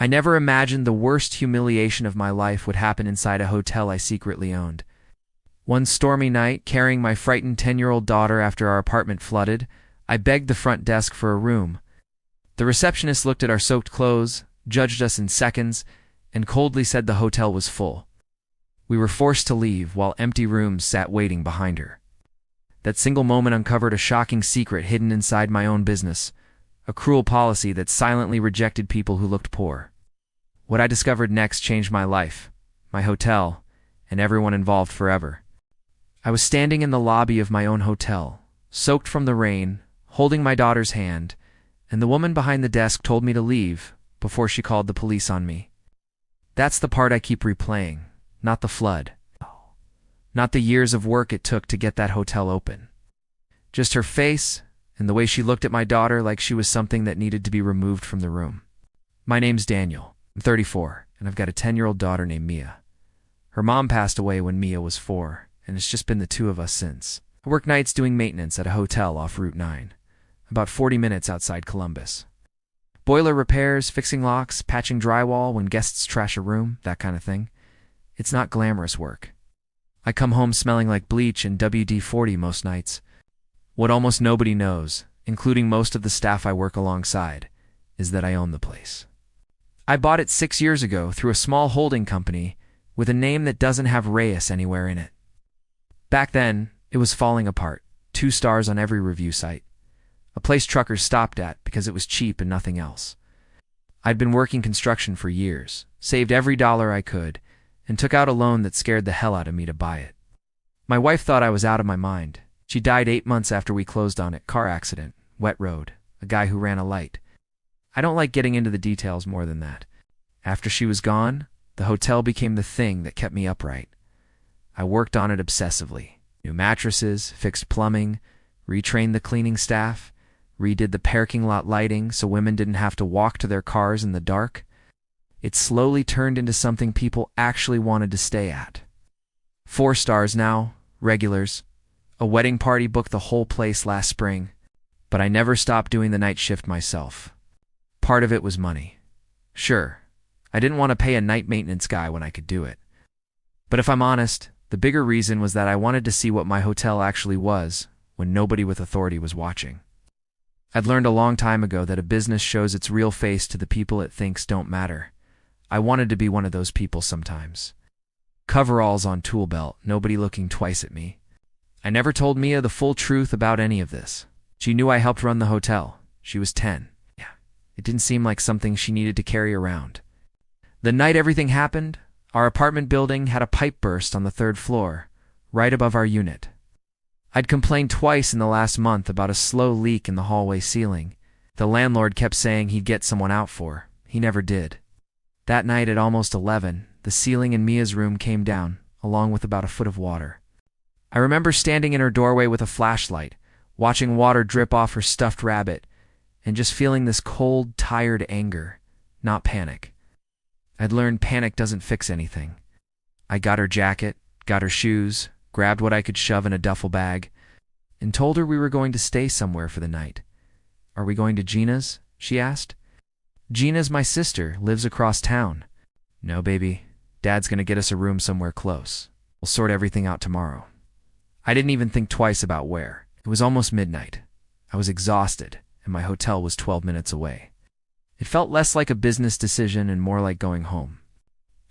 I never imagined the worst humiliation of my life would happen inside a hotel I secretly owned. One stormy night, carrying my frightened 10-year-old daughter after our apartment flooded, I begged the front desk for a room. The receptionist looked at our soaked clothes, judged us in seconds, and coldly said the hotel was full. We were forced to leave while empty rooms sat waiting behind her. That single moment uncovered a shocking secret hidden inside my own business, a cruel policy that silently rejected people who looked poor. What I discovered next changed my life, my hotel, and everyone involved forever. I was standing in the lobby of my own hotel, soaked from the rain, holding my daughter's hand, and the woman behind the desk told me to leave before she called the police on me. That's the part I keep replaying, not the flood. Not the years of work it took to get that hotel open. Just her face and the way she looked at my daughter like she was something that needed to be removed from the room. My name's Daniel. I'm 34, and I've got a 10-year-old daughter named Mia. Her mom passed away when Mia was 4, and it's just been the two of us since. I work nights doing maintenance at a hotel off Route 9, about 40 minutes outside Columbus. Boiler repairs, fixing locks, patching drywall when guests trash a room, that kind of thing. It's not glamorous work. I come home smelling like bleach and WD-40 most nights. What almost nobody knows, including most of the staff I work alongside, is that I own the place. I bought it 6 years ago through a small holding company with a name that doesn't have Reyes anywhere in it. Back then, it was falling apart, 2 stars on every review site. A place truckers stopped at because it was cheap and nothing else. I'd been working construction for years, saved every dollar I could, and took out a loan that scared the hell out of me to buy it. My wife thought I was out of my mind. She died 8 months after we closed on it. Car accident, wet road, a guy who ran a light. I don't like getting into the details more than that. After she was gone, the hotel became the thing that kept me upright. I worked on it obsessively. New mattresses, fixed plumbing, retrained the cleaning staff, redid the parking lot lighting so women didn't have to walk to their cars in the dark. It slowly turned into something people actually wanted to stay at. 4 stars now, regulars. A wedding party booked the whole place last spring, but I never stopped doing the night shift myself. Part of it was money. Sure, I didn't want to pay a night maintenance guy when I could do it. But if I'm honest, the bigger reason was that I wanted to see what my hotel actually was when nobody with authority was watching. I'd learned a long time ago that a business shows its real face to the people it thinks don't matter. I wanted to be one of those people sometimes. Coveralls on tool belt, nobody looking twice at me. I never told Mia the full truth about any of this. She knew I helped run the hotel. She was 10. Yeah, it didn't seem like something she needed to carry around. The night everything happened, our apartment building had a pipe burst on the 3rd floor, right above our unit. I'd complained twice in the last month about a slow leak in the hallway ceiling. The landlord kept saying he'd get someone out for. He never did. That night at almost 11, the ceiling in Mia's room came down, along with about a foot of water. I remember standing in her doorway with a flashlight, watching water drip off her stuffed rabbit, and just feeling this cold, tired anger, not panic. I'd learned panic doesn't fix anything. I got her jacket, got her shoes, grabbed what I could shove in a duffel bag, and told her we were going to stay somewhere for the night. "Are we going to Gina's?" she asked. "Gina's my sister, lives across town." "No, baby. Dad's going to get us a room somewhere close. We'll sort everything out tomorrow." I didn't even think twice about where. It was almost midnight. I was exhausted, and my hotel was 12 minutes away. It felt less like a business decision and more like going home.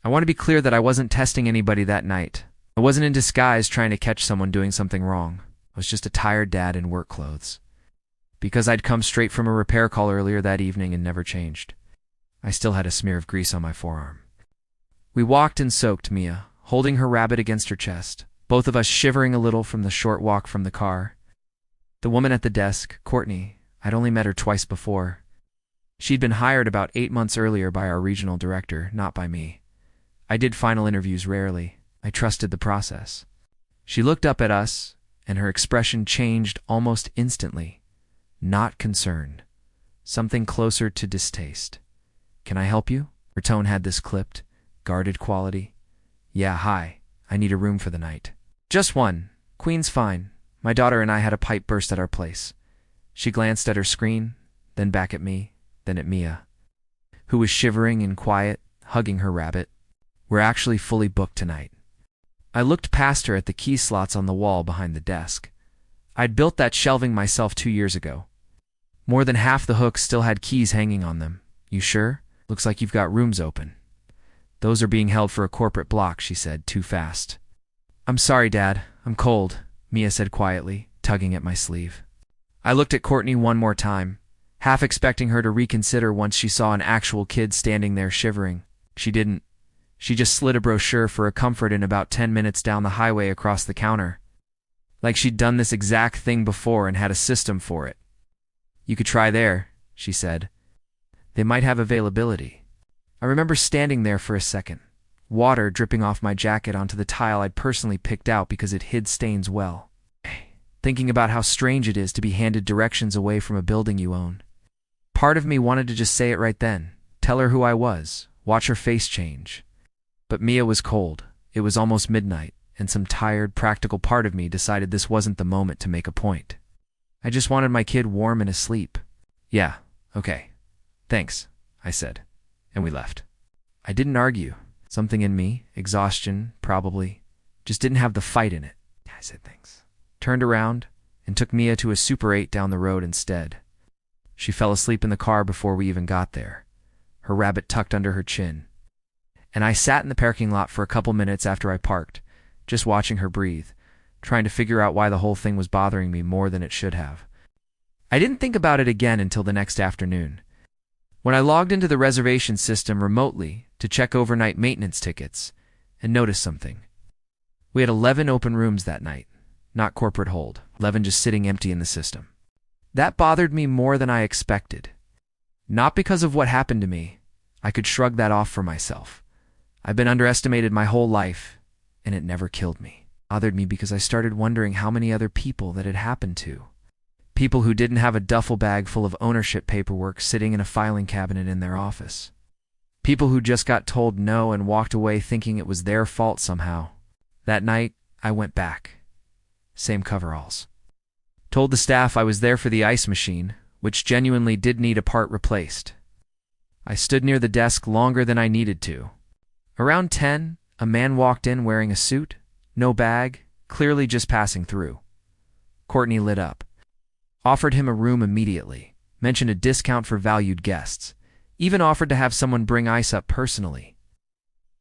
I want to be clear that I wasn't testing anybody that night. I wasn't in disguise trying to catch someone doing something wrong. I was just a tired dad in work clothes. Because I'd come straight from a repair call earlier that evening and never changed. I still had a smear of grease on my forearm. We walked and soaked Mia, holding her rabbit against her chest, both of us shivering a little from the short walk from the car. The woman at the desk, Courtney, I'd only met her twice before. She'd been hired about 8 months earlier by our regional director, not by me. I did final interviews rarely. I trusted the process. She looked up at us, and her expression changed almost instantly. Not concern. Something closer to distaste. "Can I help you?" Her tone had this clipped, guarded quality. "Yeah, hi. I need a room for the night." "Just one. Queen's fine. My daughter and I had a pipe burst at our place." She glanced at her screen, then back at me, then at Mia. who was shivering and quiet, hugging her rabbit. "We're actually fully booked tonight." I looked past her at the key slots on the wall behind the desk. I'd built that shelving myself 2 years ago. More than half the hooks still had keys hanging on them. "You sure? Looks like you've got rooms open." "Those are being held for a corporate block," she said, too fast. "I'm sorry, Dad. I'm cold," Mia said quietly, tugging at my sleeve. I looked at Courtney one more time, half expecting her to reconsider once she saw an actual kid standing there shivering. She didn't. She just slid a brochure for a comfort in about 10 minutes down the highway across the counter. Like she'd done this exact thing before and had a system for it. "You could try there," she said. "They might have availability." I remember standing there for a second, water dripping off my jacket onto the tile I'd personally picked out because it hid stains well. Thinking about how strange it is to be handed directions away from a building you own. Part of me wanted to just say it right then, tell her who I was, watch her face change. But Mia was cold. It was almost midnight, and some tired, practical part of me decided this wasn't the moment to make a point. I just wanted my kid warm and asleep. "Yeah, okay. Thanks," I said, and we left. I didn't argue. Something in me, exhaustion, probably, just didn't have the fight in it. I said thanks. Turned around, and took Mia to a Super 8 down the road instead. She fell asleep in the car before we even got there, her rabbit tucked under her chin. And I sat in the parking lot for a couple minutes after I parked, just watching her breathe, trying to figure out why the whole thing was bothering me more than it should have. I didn't think about it again until the next afternoon, when I logged into the reservation system remotely to check overnight maintenance tickets, and noticed something. We had 11 open rooms that night, not corporate hold, 11 just sitting empty in the system. That bothered me more than I expected. Not because of what happened to me. I could shrug that off for myself. I've been underestimated my whole life, and it never killed me. It bothered me because I started wondering how many other people that it happened to. People who didn't have a duffel bag full of ownership paperwork sitting in a filing cabinet in their office. People who just got told no and walked away thinking it was their fault somehow. That night, I went back. Same coveralls. Told the staff I was there for the ice machine, which genuinely did need a part replaced. I stood near the desk longer than I needed to. Around 10, a man walked in wearing a suit, no bag, clearly just passing through. Courtney lit up. Offered him a room immediately, mentioned a discount for valued guests, even offered to have someone bring ice up personally.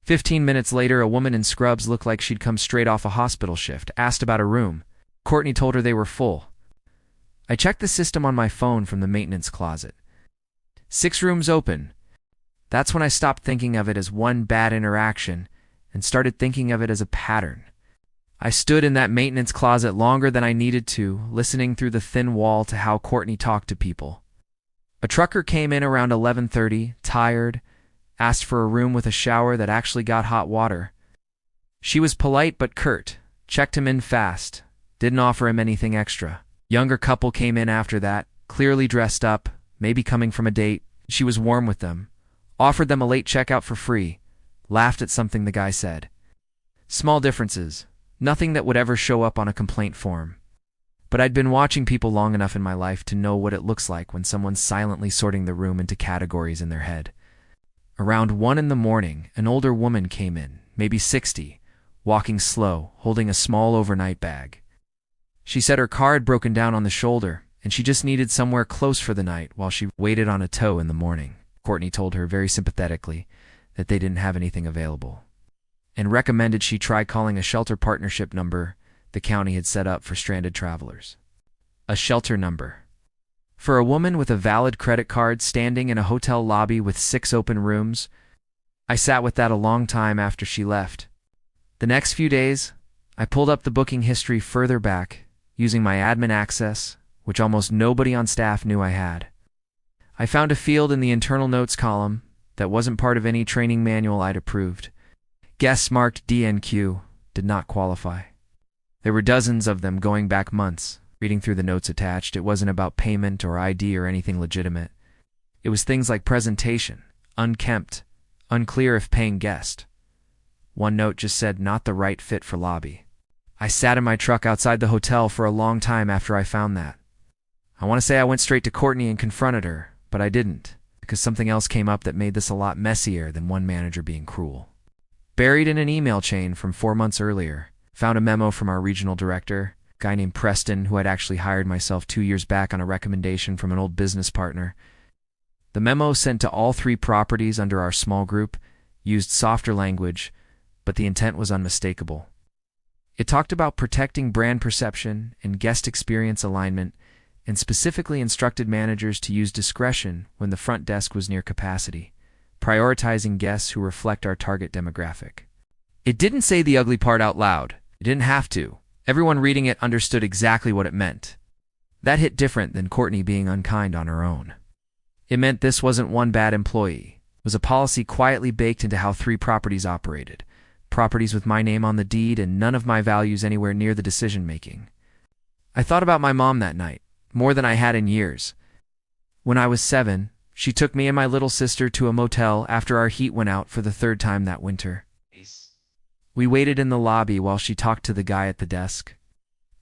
15 minutes later, a woman in scrubs looked like she'd come straight off a hospital shift, asked about a room. Courtney told her they were full. I checked the system on my phone from the maintenance closet. 6 rooms open. That's when I stopped thinking of it as one bad interaction and started thinking of it as a pattern. I stood in that maintenance closet longer than I needed to, listening through the thin wall to how Courtney talked to people. A trucker came in around 11:30, tired, asked for a room with a shower that actually got hot water. She was polite but curt, checked him in fast, didn't offer him anything extra. Younger couple came in after that, clearly dressed up, maybe coming from a date. She was warm with them, offered them a late checkout for free, laughed at something the guy said. Small differences, nothing that would ever show up on a complaint form. But I'd been watching people long enough in my life to know what it looks like when someone's silently sorting the room into categories in their head. Around 1 in the morning, an older woman came in, maybe 60, walking slow, holding a small overnight bag. She said her car had broken down on the shoulder, and she just needed somewhere close for the night while she waited on a tow in the morning. Courtney told her very sympathetically that they didn't have anything available, and recommended she try calling a shelter partnership number the county had set up for stranded travelers. A shelter number. For a woman with a valid credit card standing in a hotel lobby with 6 open rooms, I sat with that a long time after she left. The next few days, I pulled up the booking history further back, using my admin access, which almost nobody on staff knew I had. I found a field in the internal notes column that wasn't part of any training manual I'd approved. Guests marked DNQ did not qualify. There were dozens of them going back months. Reading through the notes attached, it wasn't about payment or ID or anything legitimate. It was things like presentation, unkempt, unclear if paying guest. One note just said not the right fit for lobby. I sat in my truck outside the hotel for a long time after I found that. I want to say I went straight to Courtney and confronted her, but I didn't. because something else came up that made this a lot messier than one manager being cruel. Buried in an email chain from 4 months earlier, found a memo from our regional director, a guy named Preston, who had actually hired myself 2 years back on a recommendation from an old business partner. The memo, sent to all 3 properties under our small group, used softer language, but the intent was unmistakable. It talked about protecting brand perception and guest experience alignment, and specifically instructed managers to use discretion when the front desk was near capacity, prioritizing guests who reflect our target demographic. It didn't say the ugly part out loud. It didn't have to. Everyone reading it understood exactly what it meant. That hit different than Courtney being unkind on her own. It meant this wasn't one bad employee. It was a policy quietly baked into how 3 properties operated. Properties with my name on the deed and none of my values anywhere near the decision-making. I thought about my mom that night, more than I had in years. When I was 7, she took me and my little sister to a motel after our heat went out for the 3rd time that winter. We waited in the lobby while she talked to the guy at the desk,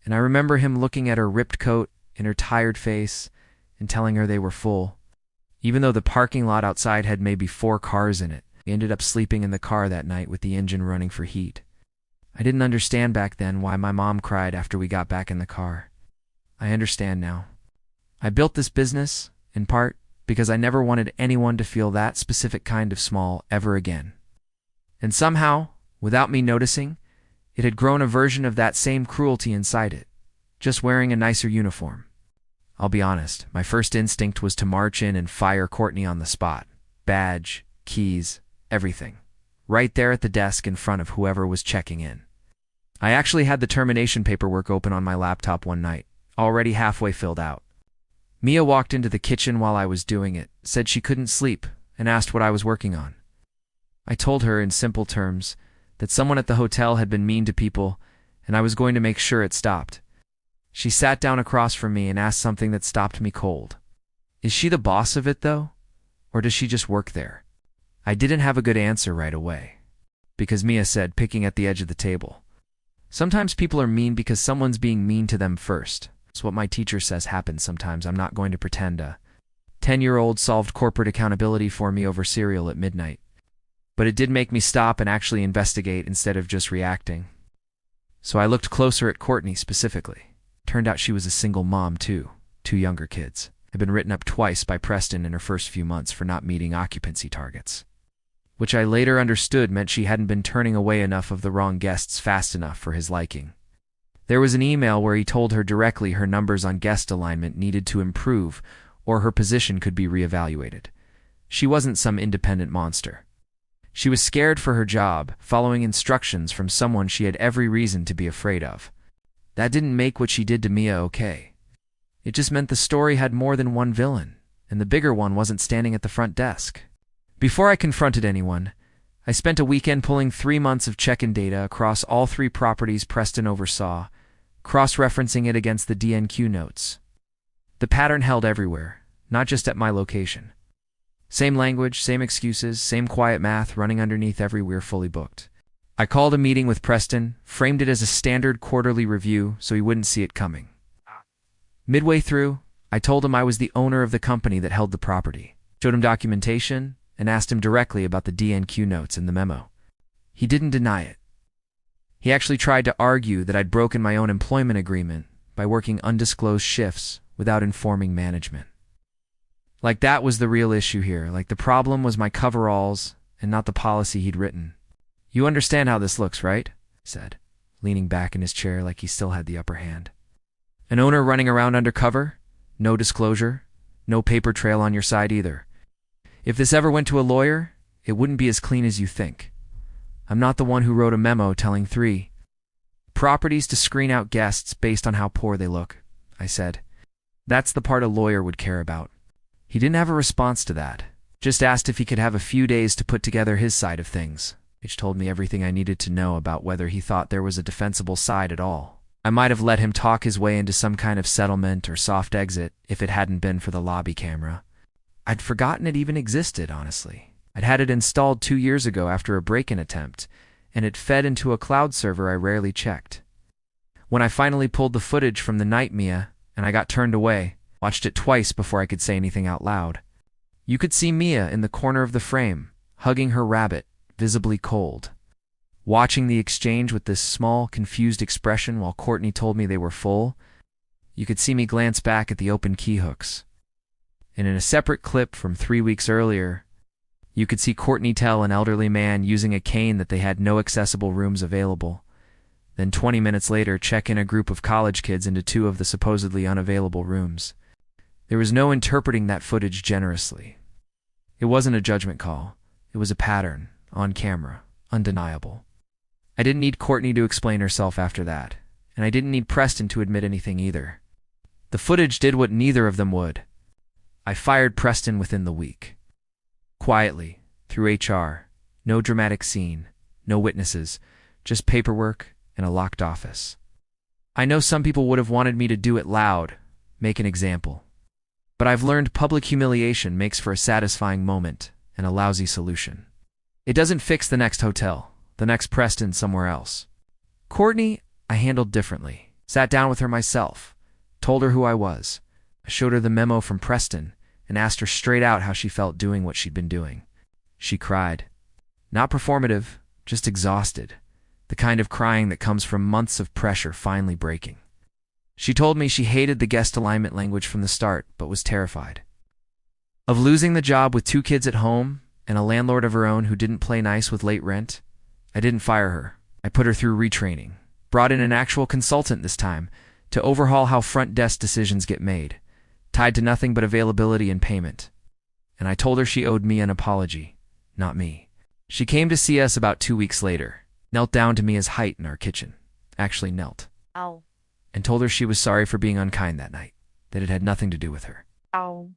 and I remember him looking at her ripped coat and her tired face and telling her they were full. Even though the parking lot outside had maybe 4 cars in it, we ended up sleeping in the car that night with the engine running for heat. I didn't understand back then why my mom cried after we got back in the car. I understand now. I built this business, in part, because I never wanted anyone to feel that specific kind of small ever again. And somehow, without me noticing, it had grown a version of that same cruelty inside it, just wearing a nicer uniform. I'll be honest, my first instinct was to march in and fire Courtney on the spot. Badge, keys, everything. Right there at the desk in front of whoever was checking in. I actually had the termination paperwork open on my laptop one night, already halfway filled out. Mia walked into the kitchen while I was doing it, said she couldn't sleep, and asked what I was working on. I told her in simple terms that someone at the hotel had been mean to people, and I was going to make sure it stopped. She sat down across from me and asked something that stopped me cold. Is she the boss of it, though? Or does she just work there? I didn't have a good answer right away, because Mia said, picking at the edge of the table, sometimes people are mean because someone's being mean to them first. It's what my teacher says happens sometimes. I'm not going to pretend a 10-year-old solved corporate accountability for me over cereal at midnight. But it did make me stop and actually investigate instead of just reacting. So I looked closer at Courtney specifically. Turned out she was a single mom too, 2 younger kids. Had been written up twice by Preston in her first few months for not meeting occupancy targets, which I later understood meant she hadn't been turning away enough of the wrong guests fast enough for his liking. There was an email where he told her directly her numbers on guest alignment needed to improve or her position could be reevaluated. She wasn't some independent monster. She was scared for her job, following instructions from someone she had every reason to be afraid of. That didn't make what she did to Mia okay. It just meant the story had more than one villain, and the bigger one wasn't standing at the front desk. Before I confronted anyone, I spent a weekend pulling 3 months of check-in data across all 3 properties Preston oversaw, cross-referencing it against the DNQ notes. The pattern held everywhere, not just at my location. Same language, same excuses, same quiet math running underneath every "we're fully booked." I called a meeting with Preston, framed it as a standard quarterly review so he wouldn't see it coming. Midway through, I told him I was the owner of the company that held the property, showed him documentation, and asked him directly about the DNQ notes in the memo. He didn't deny it. He actually tried to argue that I'd broken my own employment agreement by working undisclosed shifts without informing management. Like that was the real issue here, like the problem was my coveralls and not the policy he'd written. "You understand how this looks, right?" he said, leaning back in his chair like he still had the upper hand. "An owner running around undercover? No disclosure? No paper trail on your side either. If this ever went to a lawyer, it wouldn't be as clean as you think. I'm not the one who wrote a memo telling 3 properties to screen out guests based on how poor they look," I said. That's the part a lawyer would care about. He didn't have a response to that, just asked if he could have a few days to put together his side of things, which told me everything I needed to know about whether he thought there was a defensible side at all. I might have let him talk his way into some kind of settlement or soft exit if it hadn't been for the lobby camera. I'd forgotten it even existed, honestly. I'd had it installed 2 years ago after a break-in attempt, and it fed into a cloud server I rarely checked. When I finally pulled the footage from the night Mia, and I got turned away, watched it twice before I could say anything out loud. You could see Mia in the corner of the frame, hugging her rabbit, visibly cold. Watching the exchange with this small, confused expression while Courtney told me they were full, you could see me glance back at the open key hooks. And in a separate clip from 3 weeks earlier, you could see Courtney tell an elderly man using a cane that they had no accessible rooms available. Then 20 minutes later, check in a group of college kids into 2 of the supposedly unavailable rooms. There was no interpreting that footage generously. It wasn't a judgment call. It was a pattern, on camera, undeniable. I didn't need Courtney to explain herself after that, and I didn't need Preston to admit anything either. The footage did what neither of them would. I fired Preston within the week. Quietly, through HR, no dramatic scene, no witnesses, just paperwork and a locked office. I know some people would have wanted me to do it loud, make an example. But I've learned public humiliation makes for a satisfying moment and a lousy solution. It doesn't fix the next hotel, the next Preston somewhere else. Courtney, I handled differently. Sat down with her myself, told her who I was. I showed her the memo from Preston and asked her straight out how she felt doing what she'd been doing. She cried. Not performative, just exhausted. The kind of crying that comes from months of pressure finally breaking. She told me she hated the guest alignment language from the start, but was terrified of losing the job with 2 kids at home and a landlord of her own who didn't play nice with late rent. I didn't fire her. I put her through retraining. Brought in an actual consultant this time to overhaul how front desk decisions get made, tied to nothing but availability and payment. And I told her she owed me an apology, not me. She came to see us about 2 weeks later, knelt down to Mia's height in our kitchen. Actually knelt. Ow. And told her she was sorry for being unkind that night, that it had nothing to do with her. Ow.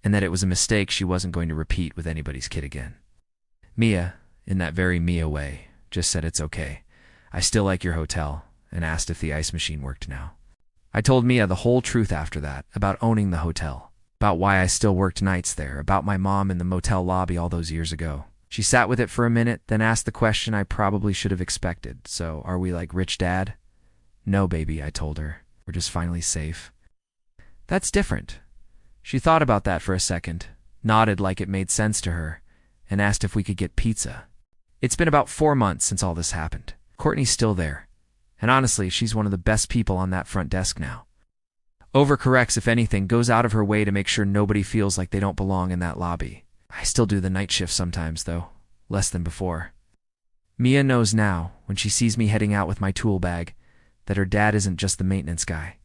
And that it was a mistake she wasn't going to repeat with anybody's kid again. Mia, in that very Mia way, just said it's okay. I still like your hotel, and asked if the ice machine worked now. I told Mia the whole truth after that, about owning the hotel, about why I still worked nights there, about my mom in the motel lobby all those years ago. She sat with it for a minute, then asked the question I probably should have expected. So, are we like Rich Dad? No, baby, I told her. We're just finally safe. That's different. She thought about that for a second, nodded like it made sense to her, and asked if we could get pizza. It's been about 4 months since all this happened. Courtney's still there. And honestly, she's one of the best people on that front desk now. Overcorrects, if anything, goes out of her way to make sure nobody feels like they don't belong in that lobby. I still do the night shift sometimes, though. Less than before. Mia knows now, when she sees me heading out with my tool bag, that her dad isn't just the maintenance guy.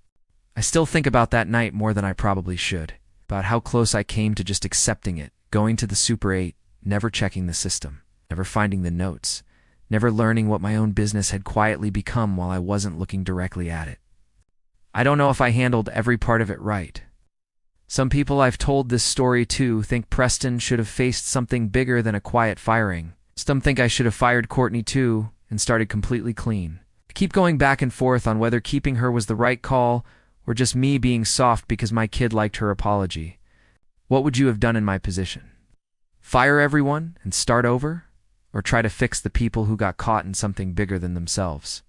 I still think about that night more than I probably should. About how close I came to just accepting it, going to the Super 8, never checking the system, never finding the notes, never learning what my own business had quietly become while I wasn't looking directly at it. I don't know if I handled every part of it right. Some people I've told this story to think Preston should have faced something bigger than a quiet firing. Some think I should have fired Courtney too and started completely clean. I keep going back and forth on whether keeping her was the right call or just me being soft because my kid liked her apology. What would you have done in my position? Fire everyone and start over? Or try to fix the people who got caught in something bigger than themselves?